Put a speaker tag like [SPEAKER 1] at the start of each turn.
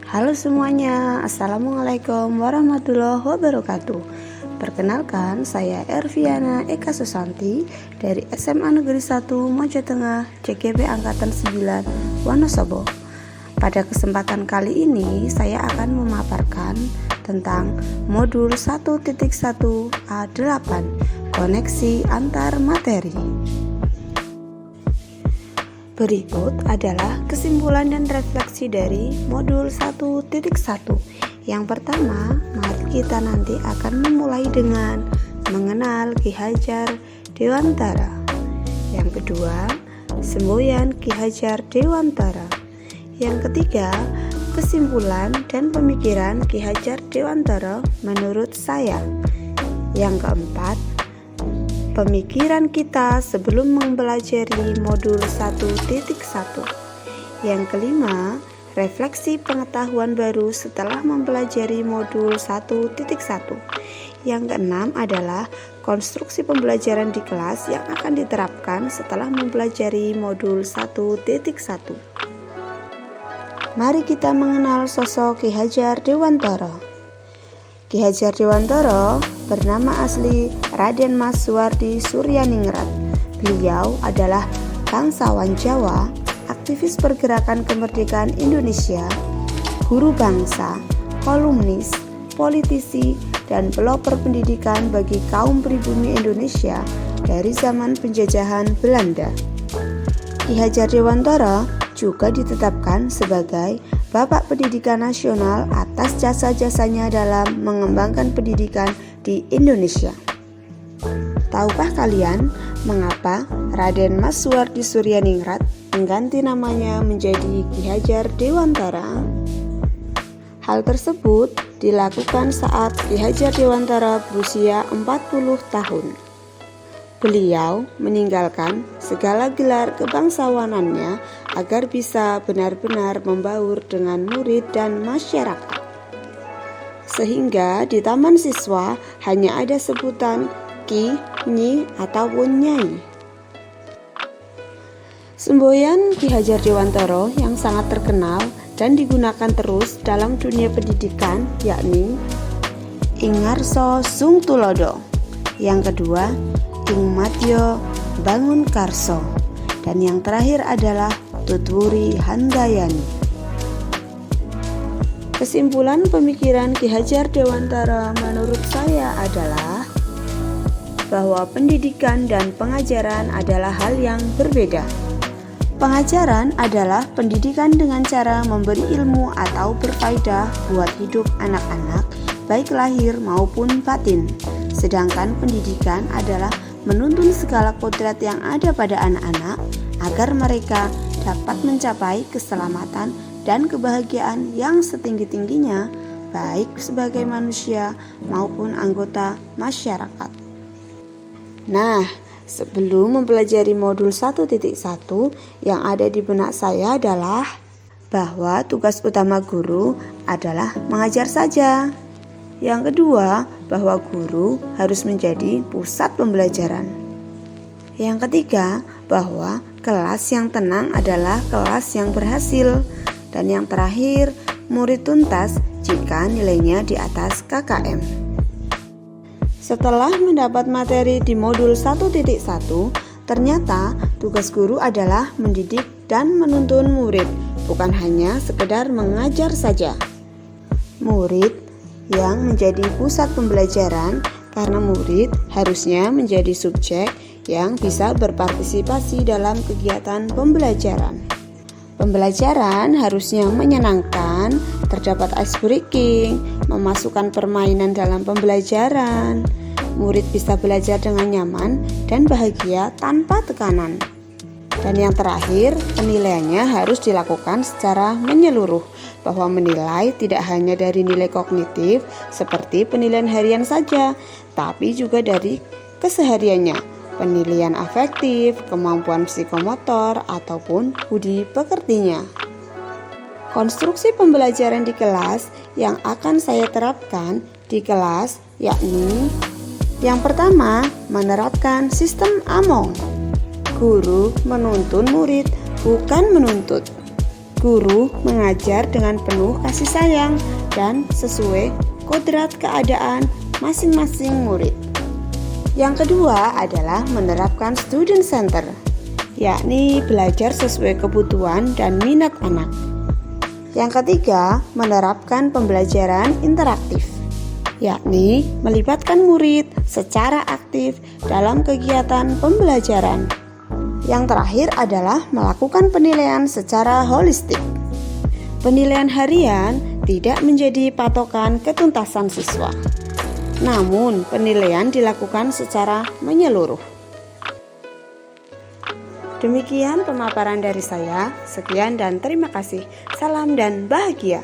[SPEAKER 1] Halo semuanya, Assalamualaikum warahmatullahi wabarakatuh. Perkenalkan, saya Erviana Eka Susanti dari SMA Negeri 1 Mojo Tengah, CGP Angkatan 9, Wonosobo. Pada kesempatan kali ini, saya akan memaparkan tentang modul 1.1A8, koneksi antar materi. Berikut adalah kesimpulan dan refleksi dari modul 1.1. Yang pertama, mari kita nanti akan memulai dengan mengenal Ki Hajar Dewantara. Yang kedua, semboyan Ki Hajar Dewantara. Yang ketiga, kesimpulan dan pemikiran Ki Hajar Dewantara menurut saya. Yang keempat, pemikiran kita sebelum mempelajari modul 1.1. Yang kelima, refleksi pengetahuan baru setelah mempelajari modul 1.1. Yang keenam adalah konstruksi pembelajaran di kelas yang akan diterapkan setelah mempelajari modul 1.1. Mari kita mengenal sosok Ki Hajar Dewantara. Ki Hajar Dewantara bernama asli Raden Mas Suwardi Suryaningrat. Beliau adalah bangsawan Jawa, aktivis pergerakan kemerdekaan Indonesia, guru bangsa, kolumnis, politisi, dan pelopor pendidikan bagi kaum pribumi Indonesia dari zaman penjajahan Belanda. Ki Hajar Dewantara juga ditetapkan sebagai Bapak Pendidikan Nasional atas jasa-jasanya dalam mengembangkan pendidikan di Indonesia. Tahukah kalian mengapa Raden Mas Suwardi Suryaningrat mengganti namanya menjadi Ki Hajar Dewantara? Hal tersebut dilakukan saat Ki Hajar Dewantara berusia 40 tahun. Beliau meninggalkan segala gelar kebangsawanannya agar bisa benar-benar membaur dengan murid dan masyarakat. Sehingga di taman siswa hanya ada sebutan Ki, Nyi, ataupun Nyai. Semboyan Ki Hajar Dewantara yang sangat terkenal dan digunakan terus dalam dunia pendidikan yakni Ingarso Sung Tulodo. Yang kedua, Ing Madya Bangun Karso, dan yang terakhir adalah Tutwuri Handayani. Kesimpulan pemikiran Ki Hajar Dewantara menurut saya adalah bahwa pendidikan dan pengajaran adalah hal yang berbeda. Pengajaran adalah pendidikan dengan cara memberi ilmu atau berfaedah buat hidup anak-anak, baik lahir maupun batin. Sedangkan pendidikan adalah menuntun segala kodrat yang ada pada anak-anak agar mereka dapat mencapai keselamatan dan kebahagiaan yang setinggi-tingginya, baik sebagai manusia maupun anggota masyarakat. Nah, sebelum mempelajari modul 1.1, yang ada di benak saya adalah bahwa tugas utama guru adalah mengajar saja. Yang kedua, bahwa guru harus menjadi pusat pembelajaran. Yang ketiga, bahwa kelas yang tenang adalah kelas yang berhasil. Dan yang terakhir, murid tuntas jika nilainya di atas KKM. Setelah mendapat materi di modul 1.1, ternyata tugas guru adalah mendidik dan menuntun murid, bukan hanya sekedar mengajar saja. Murid yang menjadi pusat pembelajaran karena murid harusnya menjadi subjek yang bisa berpartisipasi dalam kegiatan pembelajaran. Pembelajaran harusnya menyenangkan, terdapat ice breaking, memasukkan permainan dalam pembelajaran. Murid bisa belajar dengan nyaman dan bahagia tanpa tekanan. Dan yang terakhir, penilaiannya harus dilakukan secara menyeluruh, bahwa menilai tidak hanya dari nilai kognitif seperti penilaian harian saja, tapi juga dari kesehariannya, penilaian afektif, kemampuan psikomotor, ataupun budi pekertinya. Konstruksi pembelajaran di kelas yang akan saya terapkan di kelas yakni yang pertama, menerapkan sistem AMONG. Guru menuntun murid, bukan menuntut. Guru mengajar dengan penuh kasih sayang dan sesuai kodrat keadaan masing-masing murid. Yang kedua adalah menerapkan student center, yakni belajar sesuai kebutuhan dan minat anak. Yang ketiga, menerapkan pembelajaran interaktif, yakni melibatkan murid secara aktif dalam kegiatan pembelajaran. Yang terakhir adalah melakukan penilaian secara holistik. Penilaian harian tidak menjadi patokan ketuntasan siswa, namun penilaian dilakukan secara menyeluruh. Demikian pemaparan dari saya. Sekian dan terima kasih. Salam dan bahagia.